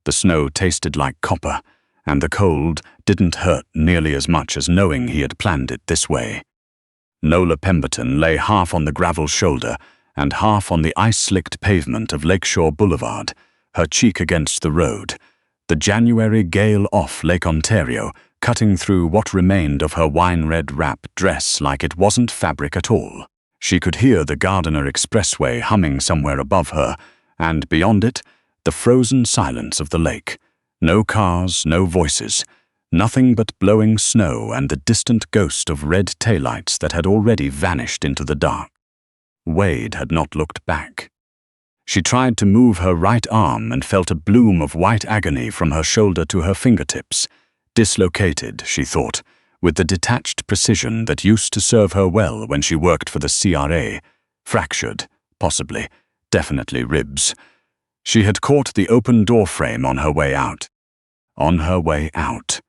The snow tasted like copper, and the cold didn't hurt nearly as much as knowing he had planned it this way. Nola Pemberton lay half on the gravel shoulder and half on the ice-slicked pavement of Lakeshore Boulevard, her cheek against the road, the January gale off Lake Ontario cutting through what remained of her wine-red wrap dress like it wasn't fabric at all. She could hear the Gardiner Expressway humming somewhere above her, and beyond it, the frozen silence of the lake. No cars, no voices, nothing but blowing snow and the distant ghost of red taillights that had already vanished into the dark. Wade had not looked back. She tried to move her right arm and felt a bloom of white agony from her shoulder to her fingertips. Dislocated, she thought, with the detached precision that used to serve her well when she worked for the CRA. Fractured, possibly, definitely ribs. She had caught the open door frame on her way out. On her way out.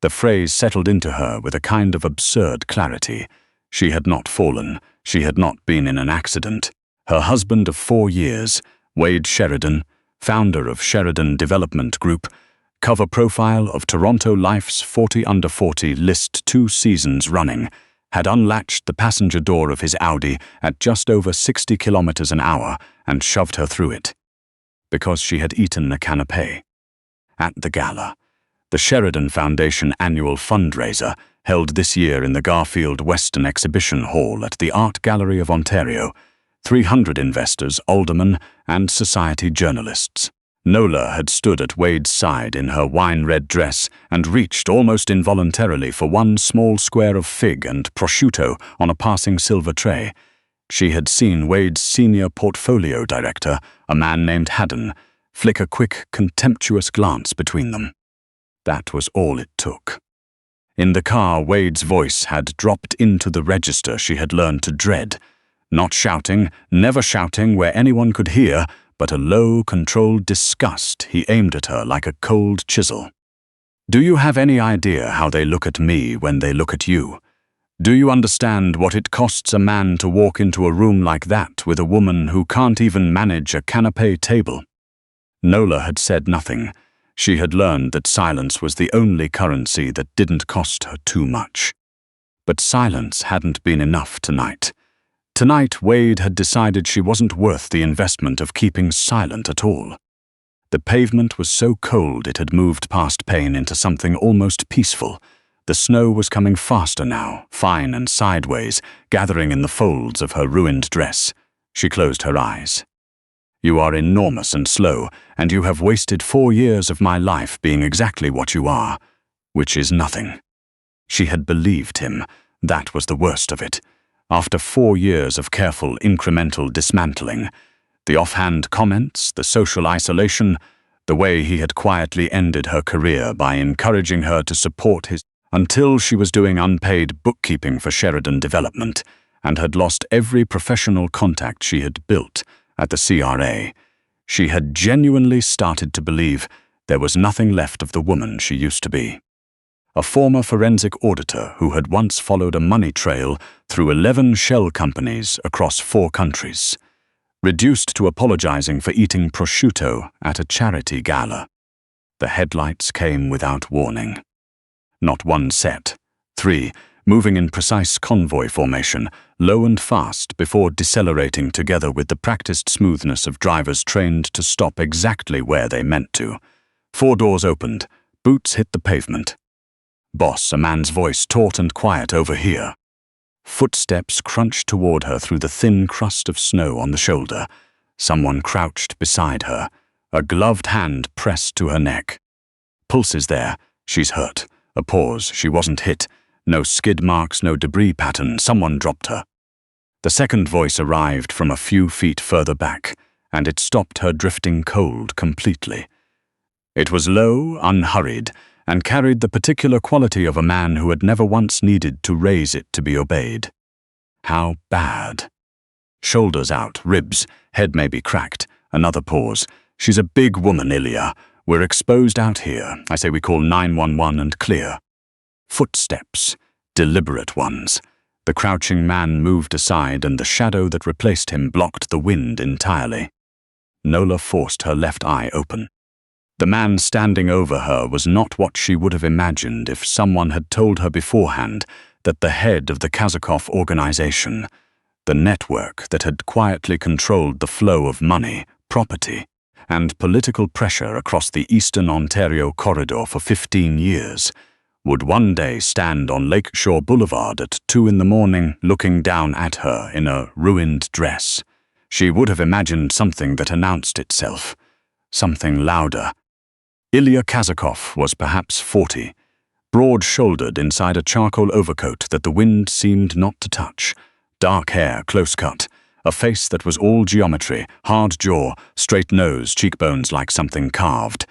The phrase settled into her with a kind of absurd clarity. She had not fallen. She had not been in an accident. Her husband of 4 years, Wade Sheridan, founder of Sheridan Development Group, cover profile of Toronto Life's 40 Under 40 list 2 seasons running, had unlatched the passenger door of his Audi at just over 60 kilometers an hour and shoved her through it. Because she had eaten a canapé. At the gala, the Sheridan Foundation annual fundraiser held this year in the Garfield Western Exhibition Hall at the Art Gallery of Ontario, 300 investors, aldermen, and society journalists. Nola had stood at Wade's side in her wine-red dress and reached almost involuntarily for one small square of fig and prosciutto on a passing silver tray. She had seen Wade's senior portfolio director, a man named Haddon, flick a quick, contemptuous glance between them. That was all it took. In the car, Wade's voice had dropped into the register she had learned to dread. Not shouting, never shouting where anyone could hear, but a low, controlled disgust he aimed at her like a cold chisel. Do you have any idea how they look at me when they look at you? Do you understand what it costs a man to walk into a room like that with a woman who can't even manage a canapé table? Nola had said nothing. She had learned that silence was the only currency that didn't cost her too much. But silence hadn't been enough tonight. Tonight, Wade had decided she wasn't worth the investment of keeping silent at all. The pavement was so cold it had moved past pain into something almost peaceful. The snow was coming faster now, fine and sideways, gathering in the folds of her ruined dress. She closed her eyes. You are enormous and slow, and you have wasted 4 years of my life being exactly what you are, which is nothing. She had believed him. That was the worst of it. After 4 years of careful, incremental dismantling, the offhand comments, the social isolation, the way he had quietly ended her career by encouraging her to support his until she was doing unpaid bookkeeping for Sheridan Development and had lost every professional contact she had built at the CRA. She had genuinely started to believe there was nothing left of the woman she used to be. A former forensic auditor who had once followed a money trail through 11 shell companies across 4 countries, reduced to apologizing for eating prosciutto at a charity gala. The headlights came without warning. Not one set, 3, moving in precise convoy formation, low and fast before decelerating together with the practiced smoothness of drivers trained to stop exactly where they meant to. 4 doors opened, boots hit the pavement. Boss, a man's voice taut and quiet over here. Footsteps crunched toward her through the thin crust of snow on the shoulder. Someone crouched beside her, a gloved hand pressed to her neck. Pulses there, she's hurt. A pause, she wasn't hit. No skid marks, no debris pattern. Someone dropped her. The second voice arrived from a few feet further back, and it stopped her drifting cold completely. It was low, unhurried, and carried the particular quality of a man who had never once needed to raise it to be obeyed. How bad. Shoulders out, ribs, head maybe cracked. Another pause. She's a big woman, Ilya. We're exposed out here. I say we call 911 and clear. Footsteps, deliberate ones. The crouching man moved aside and the shadow that replaced him blocked the wind entirely. Nola forced her left eye open. The man standing over her was not what she would have imagined if someone had told her beforehand that the head of the Kazakov organization, the network that had quietly controlled the flow of money, property, and political pressure across the Eastern Ontario corridor for 15 years, would one day stand on Lakeshore Boulevard at 2 in the morning looking down at her in a ruined dress. She would have imagined something that announced itself, something louder. Ilya Kazakov was perhaps 40, broad-shouldered inside a charcoal overcoat that the wind seemed not to touch, dark hair close-cut, a face that was all geometry, hard jaw, straight nose, cheekbones like something carved,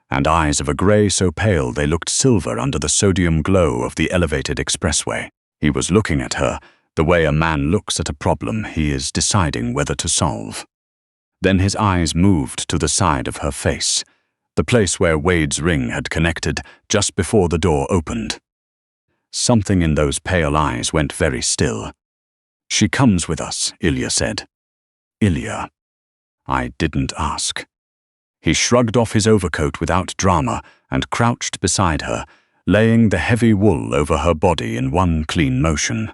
and eyes of a grey so pale they looked silver under the sodium glow of the elevated expressway. He was looking at her, the way a man looks at a problem he is deciding whether to solve. Then his eyes moved to the side of her face, the place where Wade's ring had connected just before the door opened. Something in those pale eyes went very still. "She comes with us," Ilya said. "Ilya." I didn't ask. He shrugged off his overcoat without drama and crouched beside her, laying the heavy wool over her body in one clean motion.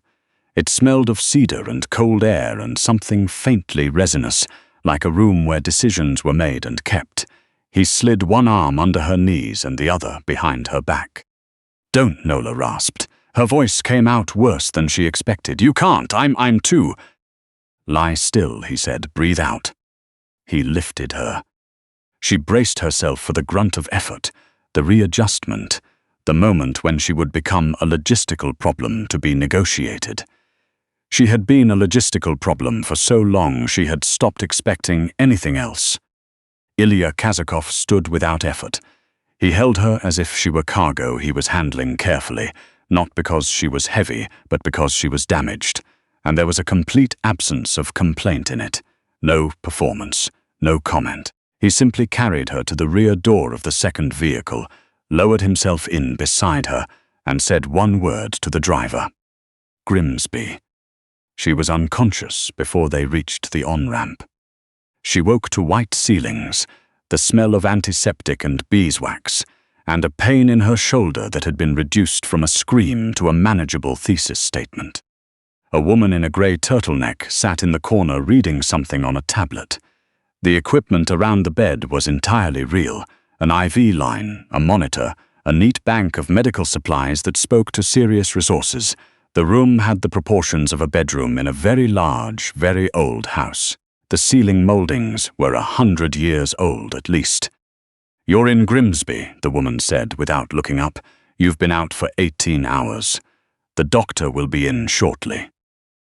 It smelled of cedar and cold air and something faintly resinous, like a room where decisions were made and kept. He slid one arm under her knees and the other behind her back. "Don't," Nola rasped. Her voice came out worse than she expected. "You can't. I'm too—" "Lie still," he said. "Breathe out." He lifted her. She braced herself for the grunt of effort, the readjustment, the moment when she would become a logistical problem to be negotiated. She had been a logistical problem for so long she had stopped expecting anything else. Ilya Kazakov stood without effort. He held her as if she were cargo he was handling carefully, not because she was heavy, but because she was damaged, and there was a complete absence of complaint in it. No performance, no comment. He simply carried her to the rear door of the second vehicle, lowered himself in beside her, and said one word to the driver. "Grimsby." She was unconscious before they reached the on-ramp. She woke to white ceilings, the smell of antiseptic and beeswax, and a pain in her shoulder that had been reduced from a scream to a manageable thesis statement. A woman in a grey turtleneck sat in the corner reading something on a tablet. The equipment around the bed was entirely real, an IV line, a monitor, a neat bank of medical supplies that spoke to serious resources. The room had the proportions of a bedroom in a very large, very old house. The ceiling moldings were 100 years old at least. "You're in Grimsby," the woman said without looking up. "You've been out for 18 hours. The doctor will be in shortly."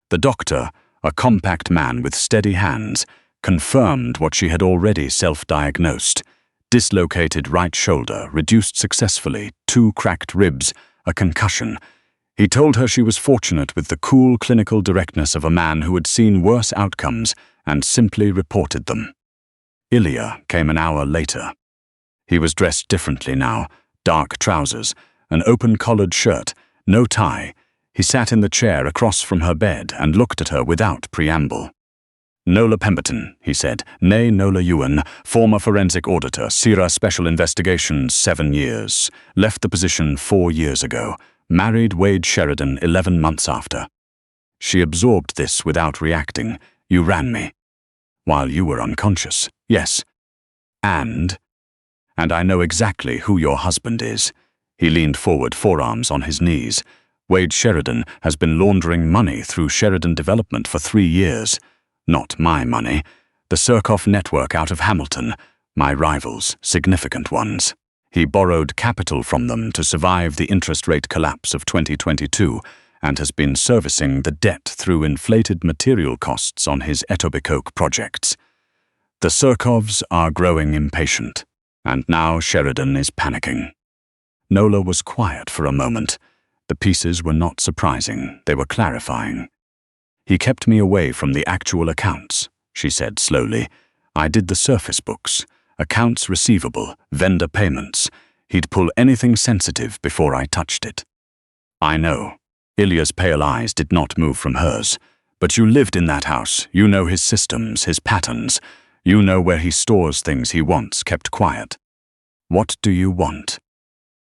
The doctor, a compact man with steady hands, confirmed what she had already self-diagnosed. Dislocated right shoulder, reduced successfully, 2 cracked ribs, a concussion. He told her she was fortunate with the cool clinical directness of a man who had seen worse outcomes and simply reported them. Ilya came an hour later. He was dressed differently now, dark trousers, an open-collared shirt, no tie. He sat in the chair across from her bed and looked at her without preamble. "Nola Pemberton," he said, "née Nola Ewan, former forensic auditor, Sierra Special Investigations, 7 years. Left the position 4 years ago. Married Wade Sheridan 11 months after." She absorbed this without reacting. "You ran me." "While you were unconscious." "Yes." And I know exactly who your husband is." He leaned forward, forearms on his knees. "Wade Sheridan has been laundering money through Sheridan Development for 3 years. Not my money. The Surkoff network out of Hamilton. My rivals, significant ones. He borrowed capital from them to survive the interest rate collapse of 2022 and has been servicing the debt through inflated material costs on his Etobicoke projects. The Surkovs are growing impatient, and now Sheridan is panicking." Nola was quiet for a moment. The pieces were not surprising, they were clarifying. "He kept me away from the actual accounts," she said slowly. "I did the surface books, accounts receivable, vendor payments. He'd pull anything sensitive before I touched it." "I know." Ilya's pale eyes did not move from hers. "But you lived in that house. You know his systems, his patterns. You know where he stores things he wants kept quiet." What do you want?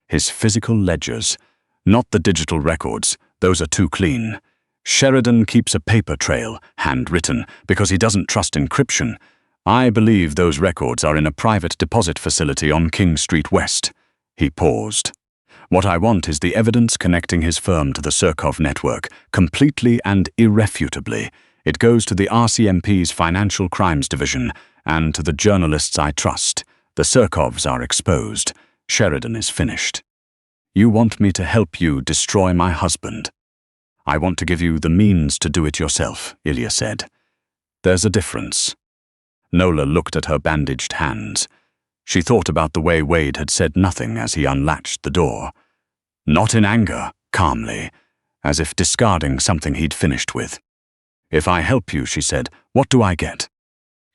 His physical ledgers. Not the digital records, those are too clean. Sheridan keeps a paper trail, handwritten, because he doesn't trust encryption. I believe those records are in a private deposit facility on King Street West. He paused. What I want is the evidence connecting his firm to the Surkov network, completely and irrefutably. It goes to the RCMP's Financial Crimes Division and to the journalists I trust. The Surkovs are exposed. Sheridan is finished. You want me to help you destroy my husband. I want to give you the means to do it yourself, Ilya said. There's a difference. Nola looked at her bandaged hands. She thought about the way Wade had said nothing as he unlatched the door. Not in anger, calmly, as if discarding something he'd finished with. If I help you, she said, what do I get?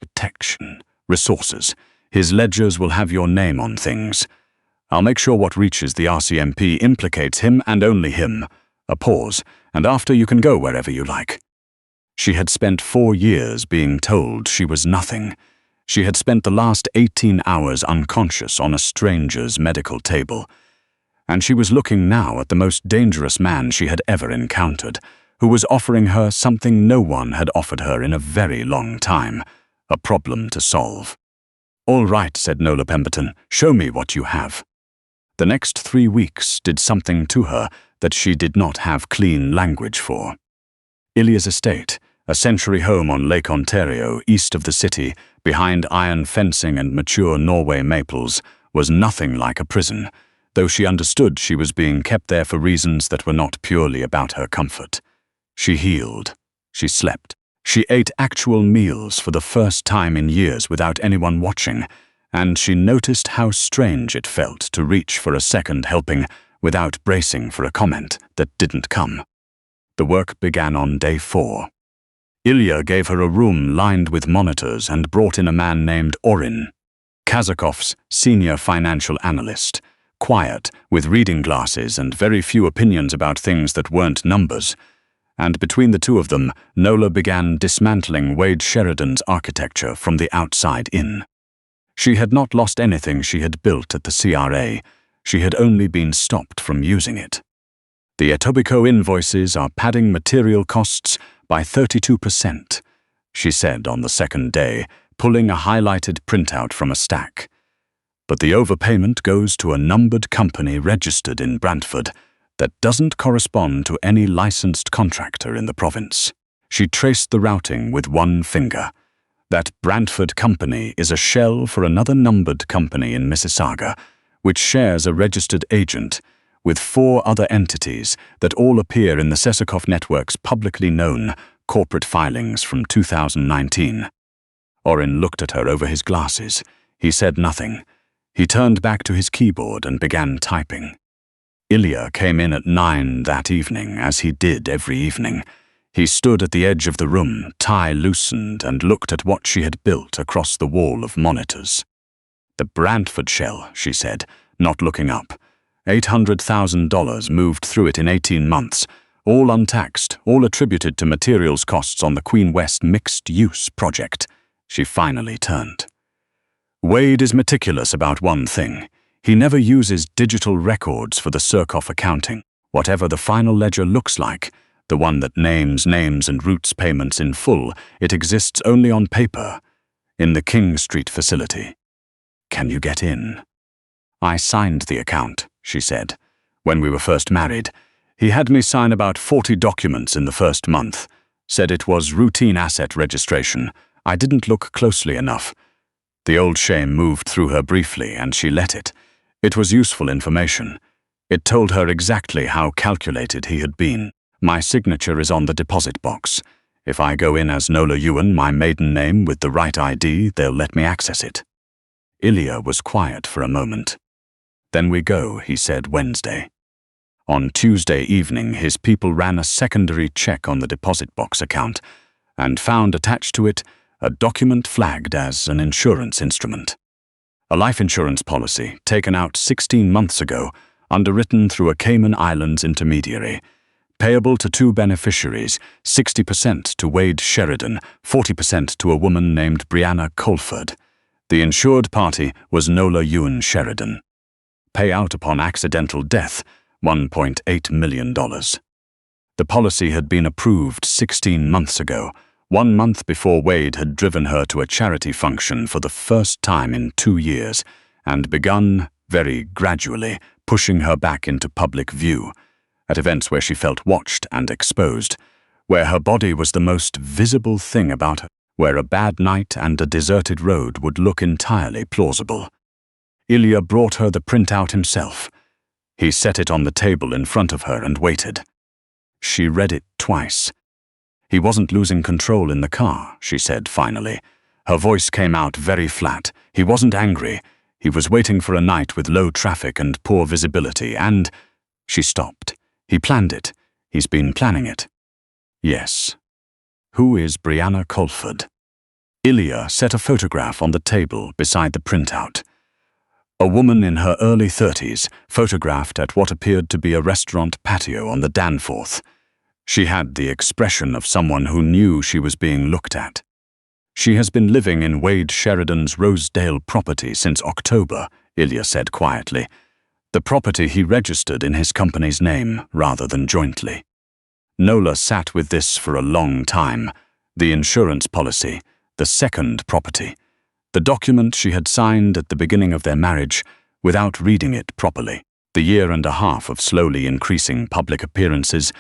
Protection, resources. His ledgers will have your name on things. I'll make sure what reaches the RCMP implicates him and only him. A pause, and after you can go wherever you like. She had spent 4 years being told she was nothing. She had spent the last 18 hours unconscious on a stranger's medical table. And she was looking now at the most dangerous man she had ever encountered, who was offering her something no one had offered her in a very long time, a problem to solve. All right, said Nola Pemberton, show me what you have. The next 3 weeks did something to her that she did not have clean language for. Ilya's estate, a century home on Lake Ontario, east of the city, behind iron fencing and mature Norway maples, was nothing like a prison, though she understood she was being kept there for reasons that were not purely about her comfort. She healed. She slept. She ate actual meals for the first time in years without anyone watching, and she noticed how strange it felt to reach for a second helping without bracing for a comment that didn't come. The work began on day 4. Ilya gave her a room lined with monitors and brought in a man named Orin, Kazakov's senior financial analyst, quiet, with reading glasses and very few opinions about things that weren't numbers. And between the two of them, Nola began dismantling Wade Sheridan's architecture from the outside in. She had not lost anything she had built at the CRA. She had only been stopped from using it. The Etobicoke invoices are padding material costs by 32%, she said on the second day, pulling a highlighted printout from a stack. But the overpayment goes to a numbered company registered in Brantford that doesn't correspond to any licensed contractor in the province. She traced the routing with one finger. That Brantford company is a shell for another numbered company in Mississauga, which shares a registered agent with 4 other entities that all appear in the Sesakov network's publicly known corporate filings from 2019. Orin looked at her over his glasses. He said nothing. He turned back to his keyboard and began typing. Ilya came in at 9 that evening, as he did every evening. He stood at the edge of the room, tie loosened, and looked at what she had built across the wall of monitors. The Brantford shell, she said, not looking up. $800,000 moved through it in 18 months, all untaxed, all attributed to materials costs on the Queen West mixed-use project. She finally turned. Wade is meticulous about one thing. He never uses digital records for the Surkov accounting. Whatever the final ledger looks like, the one that names names and routes payments in full, it exists only on paper, in the King Street facility. Can you get in? I signed the account, she said. When we were first married, he had me sign about 40 documents in the first month. Said it was routine asset registration. I didn't look closely enough. The old shame moved through her briefly, and she let it. It was useful information. It told her exactly how calculated he had been. My signature is on the deposit box. If I go in as Nola Ewan, my maiden name, with the right ID, they'll let me access it. Ilya was quiet for a moment. Then we go, he said Wednesday. On Tuesday evening, his people ran a secondary check on the deposit box account and found attached to it a document flagged as an insurance instrument. A life insurance policy taken out 16 months ago, underwritten through a Cayman Islands intermediary, payable to 2 beneficiaries, 60% to Wade Sheridan, 40% to a woman named Brianna Colford. The insured party was Nola Ewan Sheridan. Payout upon accidental death, $1.8 million. The policy had been approved 16 months ago, 1 month before Wade had driven her to a charity function for the first time in 2 years and begun, very gradually, pushing her back into public view, at events where she felt watched and exposed, where her body was the most visible thing about her, where a bad night and a deserted road would look entirely plausible. Ilya brought her the printout himself. He set it on the table in front of her and waited. She read it twice. He wasn't losing control in the car, she said finally. Her voice came out very flat. He wasn't angry. He was waiting for a night with low traffic and poor visibility, and... She stopped. He planned it. He's been planning it. Yes. Who is Brianna Colford? Ilya set a photograph on the table beside the printout. A woman in her early 30s, photographed at what appeared to be a restaurant patio on the Danforth. She had the expression of someone who knew she was being looked at. She has been living in Wade Sheridan's Rosedale property since October, Ilya said quietly. The property he registered in his company's name rather than jointly. Nola sat with this for a long time. The insurance policy, the second property. The document she had signed at the beginning of their marriage without reading it properly. The 1.5 years of slowly increasing public appearances,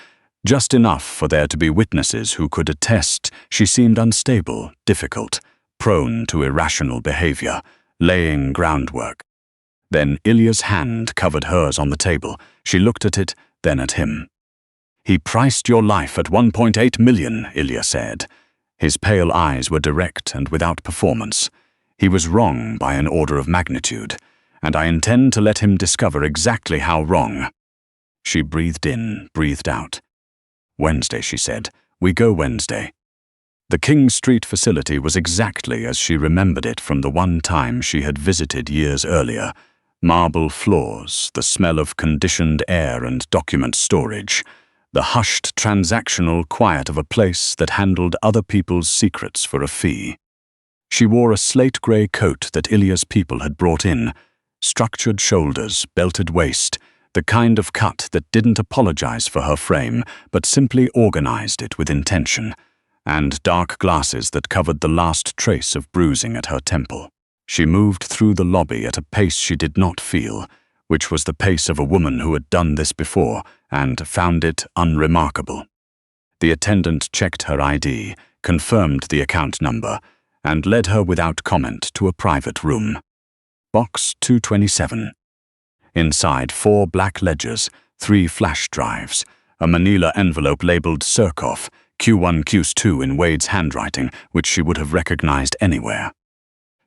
just enough for there to be witnesses who could attest she seemed unstable, difficult, prone to irrational behavior, laying groundwork. Then Ilya's hand covered hers on the table. She looked at it, then at him. He priced your life at $1.8 million, Ilya said. His pale eyes were direct and without performance. He was wrong by an order of magnitude, and I intend to let him discover exactly how wrong. She breathed in, breathed out. Wednesday, she said. We go Wednesday. The King Street facility was exactly as she remembered it from the one time she had visited years earlier. Marble floors, the smell of conditioned air and document storage, the hushed transactional quiet of a place that handled other people's secrets for a fee. She wore a slate-grey coat that Ilya's people had brought in, structured shoulders, belted waist, the kind of cut that didn't apologize for her frame, but simply organized it with intention, and dark glasses that covered the last trace of bruising at her temple. She moved through the lobby at a pace she did not feel, which was the pace of a woman who had done this before and found it unremarkable. The attendant checked her ID, confirmed the account number, and led her without comment to a private room. Box 227. Inside 4 black ledgers, 3 flash drives, a manila envelope labeled Surkoff, Q1 Q2 in Wade's handwriting, which she would have recognized anywhere.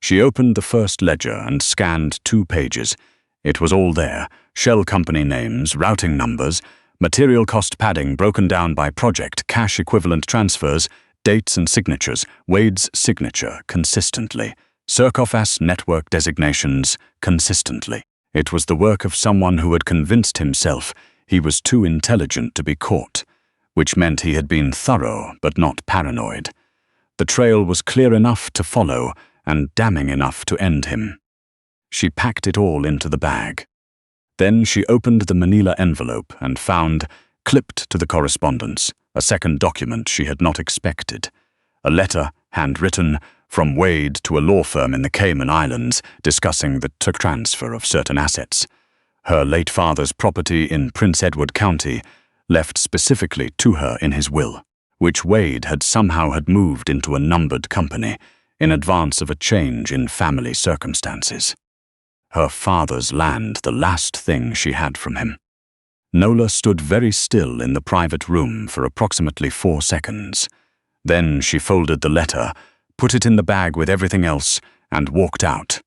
She opened the first ledger and scanned 2 pages. It was all there, shell company names, routing numbers, material cost padding broken down by project, cash equivalent transfers, dates and signatures, Wade's signature consistently, Surkoff's network designations consistently. It was the work of someone who had convinced himself he was too intelligent to be caught, which meant he had been thorough but not paranoid. The trail was clear enough to follow and damning enough to end him. She packed it all into the bag. Then she opened the manila envelope and found, clipped to the correspondence, a second document she had not expected. A letter, handwritten, from Wade to a law firm in the Cayman Islands discussing the transfer of certain assets. Her late father's property in Prince Edward County, left specifically to her in his will, which Wade had somehow moved into a numbered company in advance of a change in family circumstances. Her father's land, the last thing she had from him. Nola stood very still in the private room for approximately 4 seconds. Then she folded the letter, put it in the bag with everything else, and walked out.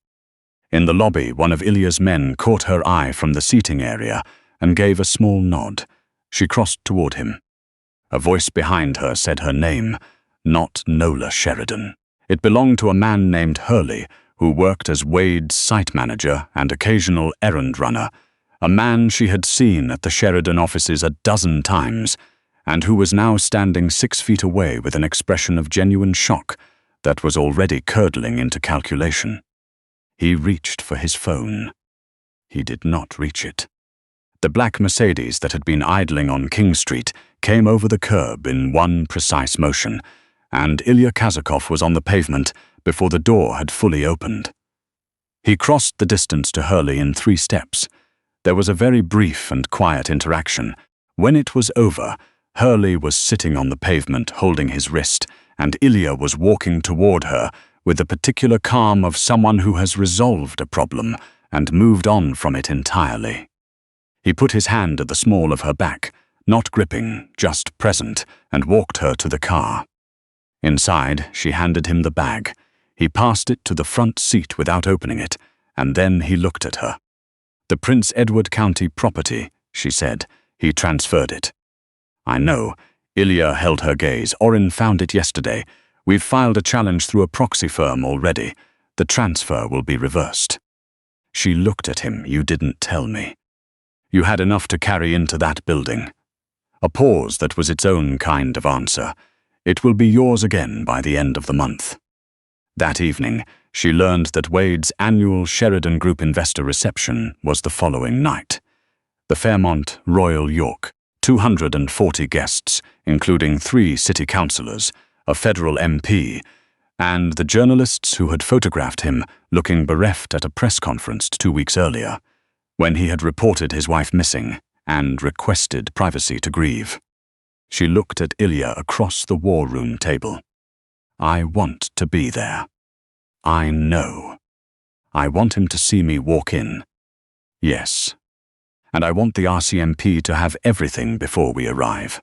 In the lobby, one of Ilya's men caught her eye from the seating area and gave a small nod. She crossed toward him. A voice behind her said her name, not Nola Sheridan. It belonged to a man named Hurley, who worked as Wade's site manager and occasional errand runner, a man she had seen at the Sheridan offices 12 times, and who was now standing 6 feet away with an expression of genuine shock that was already curdling into calculation. He reached for his phone. He did not reach it. The black Mercedes that had been idling on King Street came over the curb in one precise motion, and Ilya Kazakov was on the pavement before the door had fully opened. He crossed the distance to Hurley in 3 steps. There was a very brief and quiet interaction. When it was over, Hurley was sitting on the pavement holding his wrist, and Ilya was walking toward her with the particular calm of someone who has resolved a problem and moved on from it entirely. He put his hand at the small of her back, not gripping, just present, and walked her to the car. Inside, she handed him the bag. He passed it to the front seat without opening it, and then he looked at her. "The Prince Edward County property," she said. He transferred it. "I know." Ilya held her gaze. "Orin found it yesterday. We've filed a challenge through a proxy firm already. The transfer will be reversed." She looked at him. "You didn't tell me. You had enough to carry into that building." A pause that was its own kind of answer. "It will be yours again by the end of the month." That evening, she learned that Wade's annual Sheridan Group investor reception was the following night. The Fairmont Royal York, 240 guests, including 3 city councillors, a federal MP, and the journalists who had photographed him looking bereft at a press conference 2 weeks earlier, when he had reported his wife missing and requested privacy to grieve. She looked at Ilya across the war room table. "I want to be there. I know. I want him to see me walk in. Yes. And I want the RCMP to have everything before we arrive."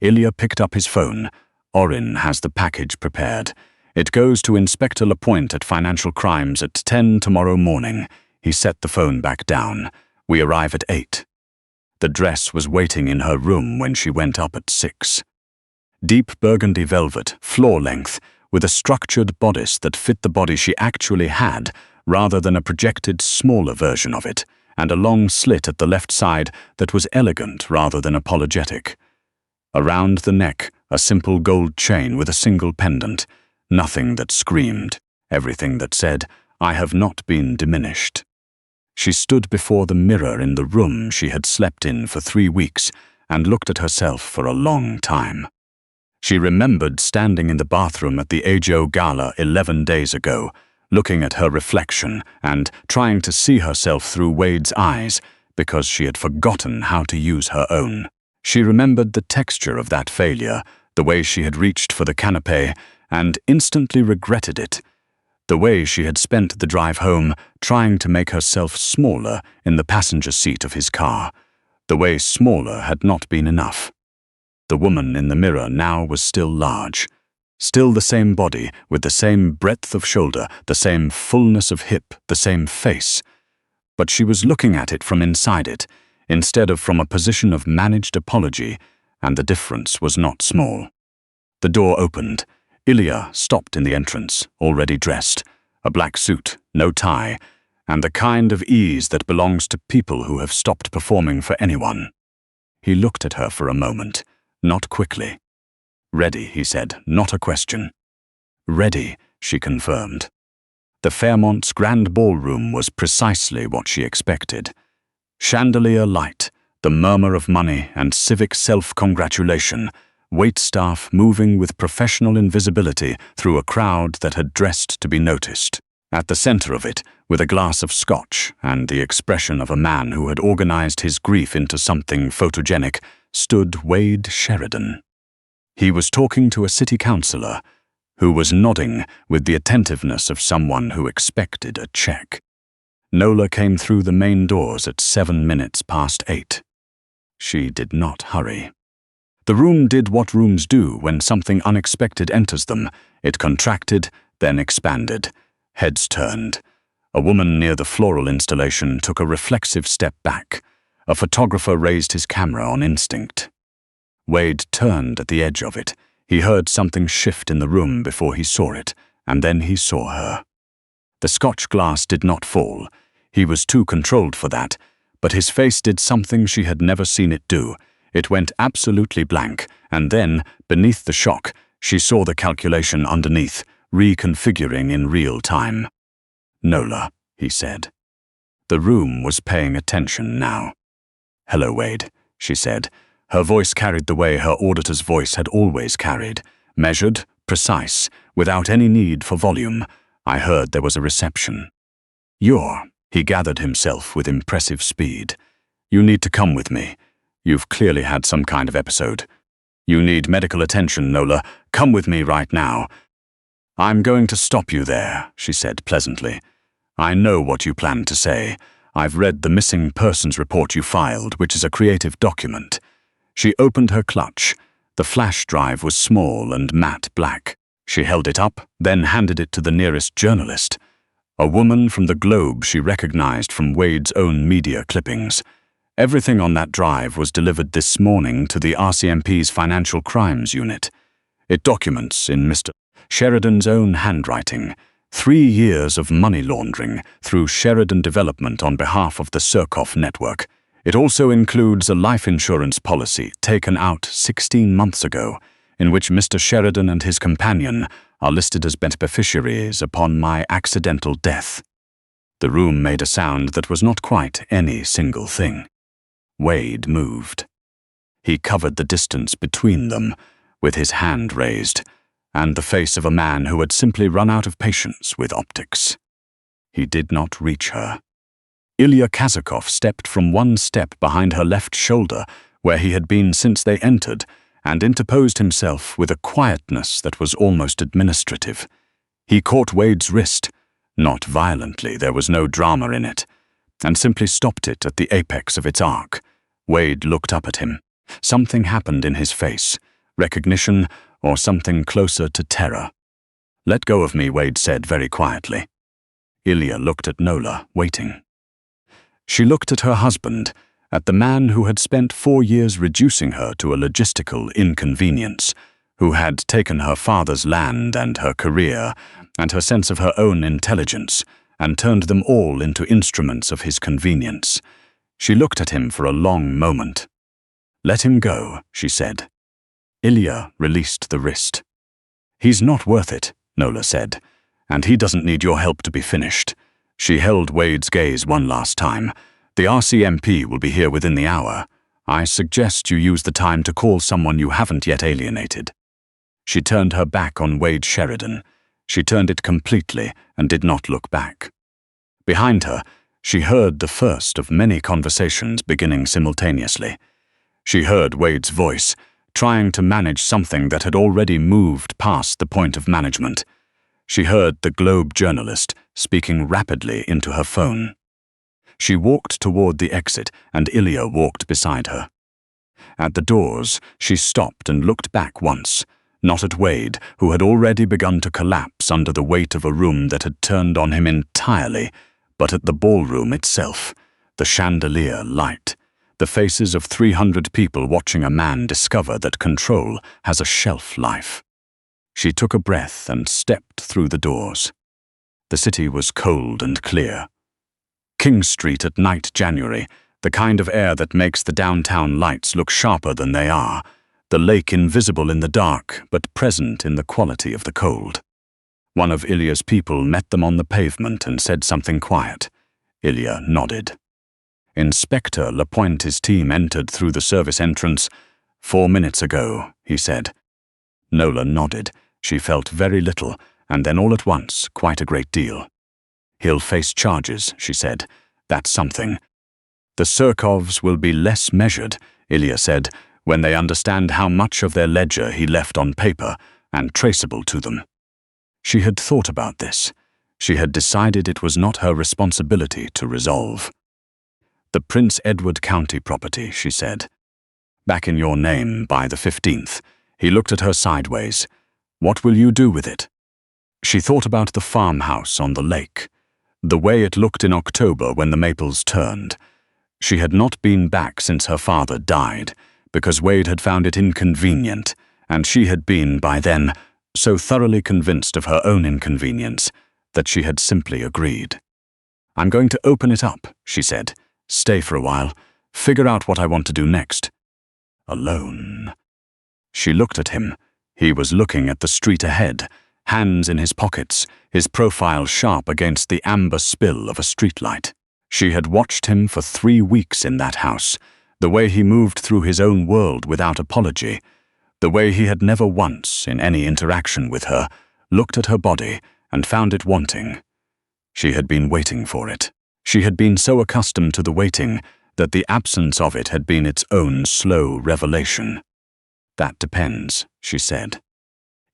Ilya picked up his phone. "Orin has the package prepared. It goes to Inspector Lapointe at Financial Crimes at 10 tomorrow morning." He set the phone back down. "We arrive at 8. The dress was waiting in her room when she went up at 6. Deep burgundy velvet, floor length, with a structured bodice that fit the body she actually had, rather than a projected smaller version of it, and a long slit at the left side that was elegant rather than apologetic. Around the neck, a simple gold chain with a single pendant. Nothing that screamed, everything that said, "I have not been diminished." She stood before the mirror in the room she had slept in for 3 weeks and looked at herself for a long time. She remembered standing in the bathroom at the AJO Gala 11 days ago, looking at her reflection and trying to see herself through Wade's eyes because she had forgotten how to use her own. She remembered the texture of that failure, the way she had reached for the canapé, and instantly regretted it. The way she had spent the drive home trying to make herself smaller in the passenger seat of his car. The way smaller had not been enough. The woman in the mirror now was still large. Still the same body, with the same breadth of shoulder, the same fullness of hip, the same face. But she was looking at it from inside it, instead of from a position of managed apology, and the difference was not small. The door opened. Ilya stopped in the entrance, already dressed, a black suit, no tie, and the kind of ease that belongs to people who have stopped performing for anyone. He looked at her for a moment, not quickly. "Ready," he said, not a question. "Ready," she confirmed. The Fairmont's grand ballroom was precisely what she expected. Chandelier light, the murmur of money and civic self-congratulation, waitstaff moving with professional invisibility through a crowd that had dressed to be noticed. At the center of it, with a glass of scotch and the expression of a man who had organized his grief into something photogenic, stood Wade Sheridan. He was talking to a city councillor, who was nodding with the attentiveness of someone who expected a check. Nola came through the main doors at 7 minutes past 8. She did not hurry. The room did what rooms do when something unexpected enters them. It contracted, then expanded. Heads turned. A woman near the floral installation took a reflexive step back. A photographer raised his camera on instinct. Wade turned at the edge of it. He heard something shift in the room before he saw it, and then he saw her. The Scotch glass did not fall. He was too controlled for that, but his face did something she had never seen it do. It went absolutely blank, and then, beneath the shock, she saw the calculation underneath, reconfiguring in real time. Nola, he said. The room was paying attention now. "Hello, Wade," she said. Her voice carried the way her auditor's voice had always carried, measured, precise, without any need for volume. I heard there was a reception. He gathered himself with impressive speed. "You need to come with me. You've clearly had some kind of episode. You need medical attention, Nola. Come with me right now." "I'm going to stop you there," she said pleasantly. "I know what you plan to say. I've read the missing persons report you filed, which is a creative document." She opened her clutch. The flash drive was small and matte black. She held it up, then handed it to the nearest journalist. A woman from the Globe she recognized from Wade's own media clippings. Everything on that drive was delivered this morning to the RCMP's Financial Crimes Unit. It documents, in Mr. Sheridan's own handwriting, 3 years of money laundering through Sheridan Development on behalf of the Surkoff network. It also includes a life insurance policy taken out 16 months ago, in which Mr. Sheridan and his companion are listed as beneficiaries upon my accidental death. The room made a sound that was not quite any single thing. Wade moved. He covered the distance between them with his hand raised, and the face of a man who had simply run out of patience with optics. He did not reach her. Ilya Kazakov stepped from one step behind her left shoulder, where he had been since they entered, and interposed himself with a quietness that was almost administrative. He caught Wade's wrist, not violently, there was no drama in it, and simply stopped it at the apex of its arc. Wade looked up at him. Something happened in his face, recognition or something closer to terror. "Let go of me," Wade said very quietly. Ilya looked at Nola, waiting. She looked at her husband, at the man who had spent 4 years reducing her to a logistical inconvenience, who had taken her father's land and her career and her sense of her own intelligence and turned them all into instruments of his convenience. She looked at him for a long moment. "Let him go," she said. Ilya released the wrist. "He's not worth it," Nola said, "and he doesn't need your help to be finished." She held Wade's gaze one last time. "The RCMP will be here within the hour. I suggest you use the time to call someone you haven't yet alienated." She turned her back on Wade Sheridan. She turned it completely and did not look back. Behind her, she heard the first of many conversations beginning simultaneously. She heard Wade's voice, trying to manage something that had already moved past the point of management. She heard the Globe journalist speaking rapidly into her phone. She walked toward the exit, and Ilya walked beside her. At the doors, she stopped and looked back once, not at Wade, who had already begun to collapse under the weight of a room that had turned on him entirely, but at the ballroom itself, the chandelier light, the faces of 300 people watching a man discover that control has a shelf life. She took a breath and stepped through the doors. The city was cold and clear. King Street at night January, the kind of air that makes the downtown lights look sharper than they are, the lake invisible in the dark but present in the quality of the cold. One of Ilya's people met them on the pavement and said something quiet. Ilya nodded. Inspector Lapointe's team entered through the service entrance 4 minutes ago, he said. Nola nodded. She felt very little, and then all at once, quite a great deal. He'll face charges, she said. That's something. The Surkovs will be less measured, Ilya said, when they understand how much of their ledger he left on paper and traceable to them. She had thought about this. She had decided it was not her responsibility to resolve. The Prince Edward County property, she said. Back in your name by the 15th. He looked at her sideways. What will you do with it? She thought about the farmhouse on the lake, the way it looked in October when the maples turned. She had not been back since her father died, because Wade had found it inconvenient, and she had been, by then, so thoroughly convinced of her own inconvenience that she had simply agreed. I'm going to open it up, she said. Stay for a while. Figure out what I want to do next. Alone. She looked at him. He was looking at the street ahead, hands in his pockets, his profile sharp against the amber spill of a streetlight. She had watched him for 3 weeks in that house, the way he moved through his own world without apology, the way he had never once, in any interaction with her, looked at her body and found it wanting. She had been waiting for it. She had been so accustomed to the waiting that the absence of it had been its own slow revelation. "That depends," she said.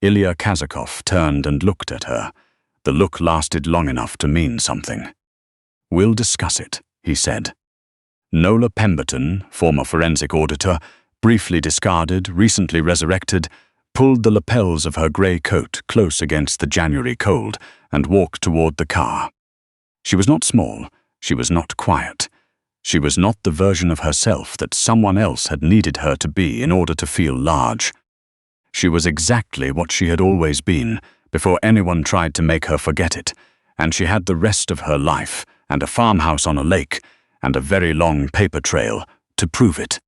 Ilya Kazakov turned and looked at her. The look lasted long enough to mean something. "We'll discuss it," he said. Nola Pemberton, former forensic auditor, briefly discarded, recently resurrected, pulled the lapels of her grey coat close against the January cold and walked toward the car. She was not small, she was not quiet. She was not the version of herself that someone else had needed her to be in order to feel large. She was exactly what she had always been, before anyone tried to make her forget it, and she had the rest of her life, and a farmhouse on a lake, and a very long paper trail to prove it.